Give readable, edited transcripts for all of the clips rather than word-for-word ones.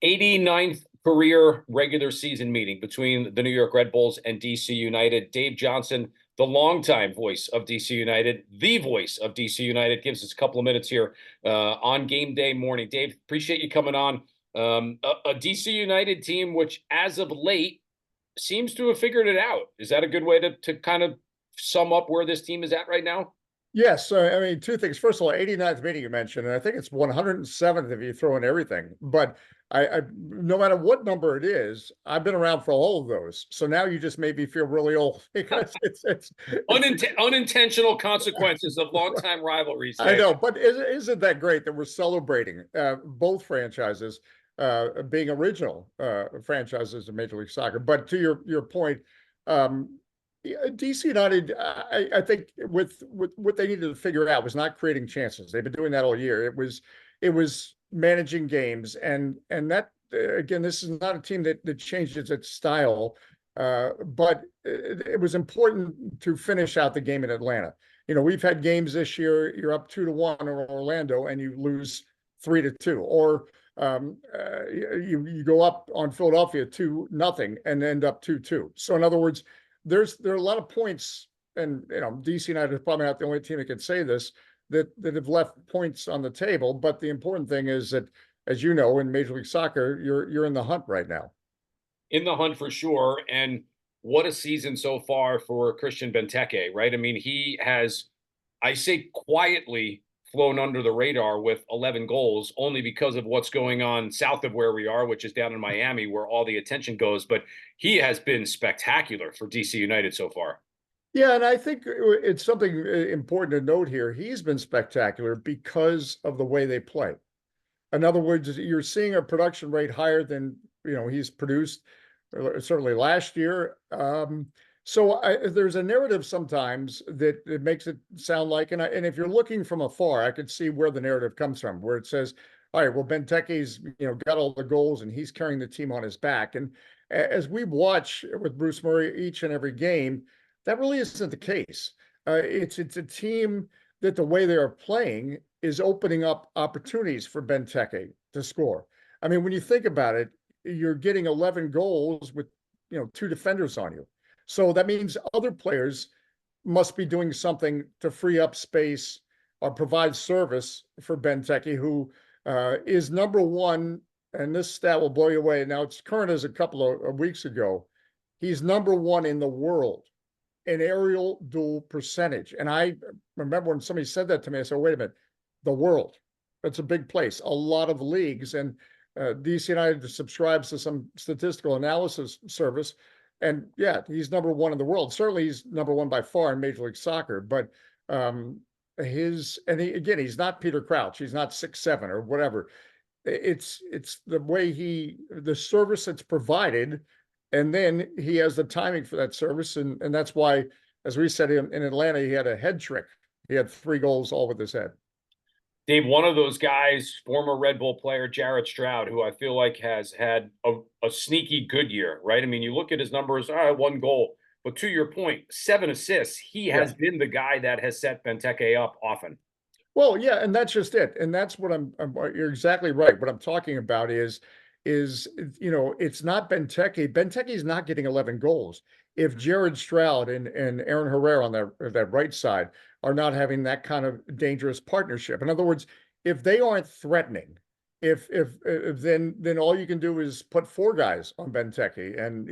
89th career regular season meeting between the New York Red Bulls and DC United. Dave Johnson, the longtime voice of DC United, the voice of DC United, gives us a couple of minutes here on game day morning. Dave, appreciate you coming on. A DC United team which, as of late, seems to have figured it out. Is that a good way to kind of sum up where this team is at right now? Yes. I mean, two things. First of all, 89th meeting you mentioned, and I think it's 107th if you throw in everything. But I no matter what number it is, I've been around for all of those. So now you just made me feel really old because it's unintentional consequences of longtime rivalries. I know, but isn't that great that we're celebrating both franchises being original franchises in Major League Soccer? But to your point, DC United, I think with what they needed to figure out was not creating chances. They've been doing that all year. It was managing games, and that again, this is not a team that changes its style, but it was important to finish out the game in Atlanta. You know, we've had games this year. You're up 2-1 in Orlando, and you lose 3-2, or you go up on Philadelphia 2-0 and end up 2-2. So in other words, there are a lot of points, and DC United is probably not the only team that can say this, that have left points on the table. But the important thing is that, as you know, in Major League Soccer, you're in the hunt right now. In the hunt for sure. And what a season so far for Christian Benteke, right? I mean, he has, I say quietly, flown under the radar with 11 goals only because of what's going on south of where we are, which is down in Miami, where all the attention goes. But he has been spectacular for DC United so far. Yeah, and I think it's something important to note here. He's been spectacular because of the way they play. In other words, you're seeing a production rate higher than he's produced certainly last year. So there's a narrative sometimes that it makes it sound like, and if you're looking from afar, I could see where the narrative comes from, where it says, all right, well, Benteke's got all the goals and he's carrying the team on his back. And as we watch with Bruce Murray each and every game, that really isn't the case. It's a team that the way they are playing is opening up opportunities for Benteke to score. I mean, when you think about it, you're getting 11 goals with two defenders on you. So that means other players must be doing something to free up space or provide service for Benteke, who is number one, and this stat will blow you away. Now, it's current as a couple of weeks ago. He's number one in the world in aerial duel percentage. And I remember when somebody said that to me, I said, wait a minute, the world. That's a big place, a lot of leagues. And DC United subscribes to some statistical analysis service. And yeah, he's number one in the world. Certainly he's number one by far in Major League Soccer. But he's he's not Peter Crouch. He's not 6'7" or whatever. It's the way the service that's provided, and then he has the timing for that service. And that's why, as we said in Atlanta, he had a head trick. He had 3 goals all with his head. Dave, one of those guys, former Red Bull player, Jared Stroud, who I feel like has had a sneaky good year, right? I mean, you look at his numbers, 1 goal, but to your point, 7 assists. He has been the guy that has set Benteke up often. Well, yeah, and that's just it. And that's what you're exactly right. What I'm talking about is it's not Benteke. Benteke's not getting 11 goals. If Jared Stroud and Aaron Herrera on that right side are not having that kind of dangerous partnership. In other words, if they aren't threatening, if then all you can do is put 4 guys on Benteke and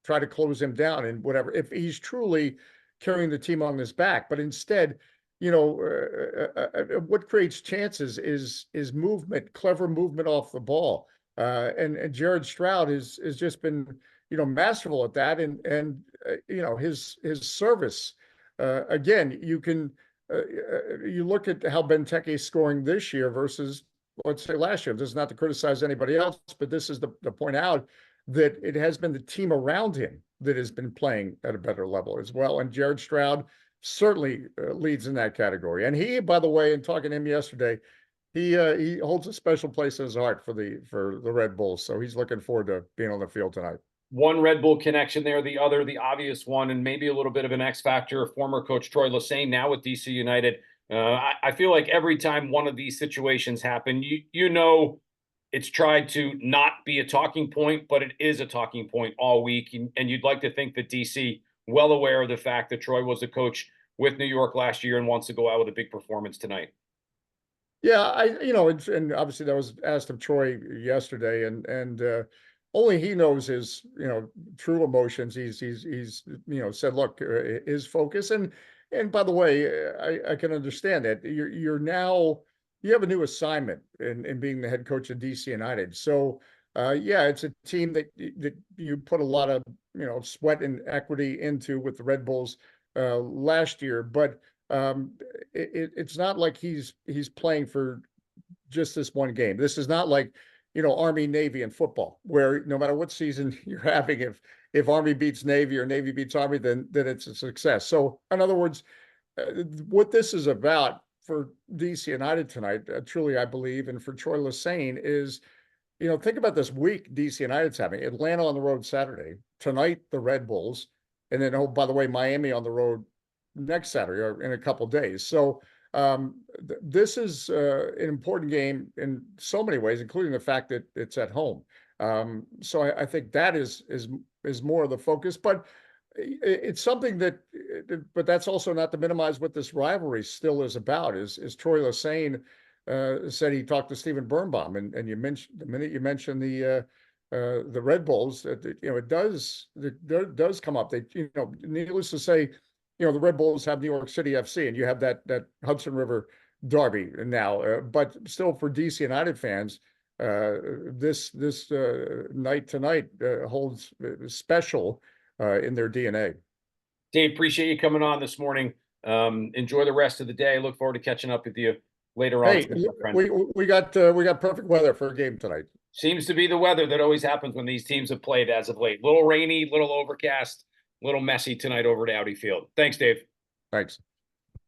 try to close him down and whatever. If he's truly carrying the team on his back, but instead, what creates chances is movement, clever movement off the ball. And Jared Stroud has just been masterful at that, and his service. Again, you can you look at how Benteke is scoring this year versus, let's say, last year. This is not to criticize anybody else, but this is to point out that it has been the team around him that has been playing at a better level as well. And Jared Stroud certainly leads in that category. And he, by the way, in talking to him yesterday, he holds a special place in his heart for the Red Bulls. So he's looking forward to being on the field tonight. One Red Bull connection there, the other, the obvious one, and maybe a little bit of an X factor, former coach Troy Lesesne, now with DC United. I feel like every time one of these situations happen, you know it's tried to not be a talking point, but it is a talking point all week. And you'd like to think that DC, well aware of the fact that Troy was a coach with New York last year and wants to go out with a big performance tonight. Yeah, and obviously that was asked of Troy yesterday, and only he knows his, true emotions. He's said, look, his focus, and by the way, I can understand that you're now you have a new assignment in being the head coach of DC United. So, yeah, it's a team that you put a lot of sweat and equity into with the Red Bulls last year, but um, it's not like he's playing for just this one game. This is not like Army Navy in football, where no matter what season you're having, if Army beats Navy or Navy beats Army, then it's a success. So in other words, what this is about for DC United tonight, truly I believe, and for Troy Lesane is, think about this week DC United's having: Atlanta on the road Saturday, tonight the Red Bulls, and then, oh, by the way, Miami on the road next Saturday or in a couple days. So this is an important game in so many ways, including the fact that it's at home. So I think that is more of the focus, but it's something that, but that's also not to minimize what this rivalry still is about. Is Troy Lesane said he talked to Stephen Birnbaum, and you mentioned the minute you mentioned the Red Bulls, it does come up. They, needless to say, the Red Bulls have New York City FC, and you have that Hudson River Derby now. But still, for DC United fans, this night tonight holds special in their DNA. Dave, appreciate you coming on this morning. Enjoy the rest of the day. Look forward to catching up with you later on. Hey, we got perfect weather for a game tonight. Seems to be the weather that always happens when these teams have played as of late. Little rainy, little overcast, little messy tonight over at Audi Field. Thanks, Dave. Thanks.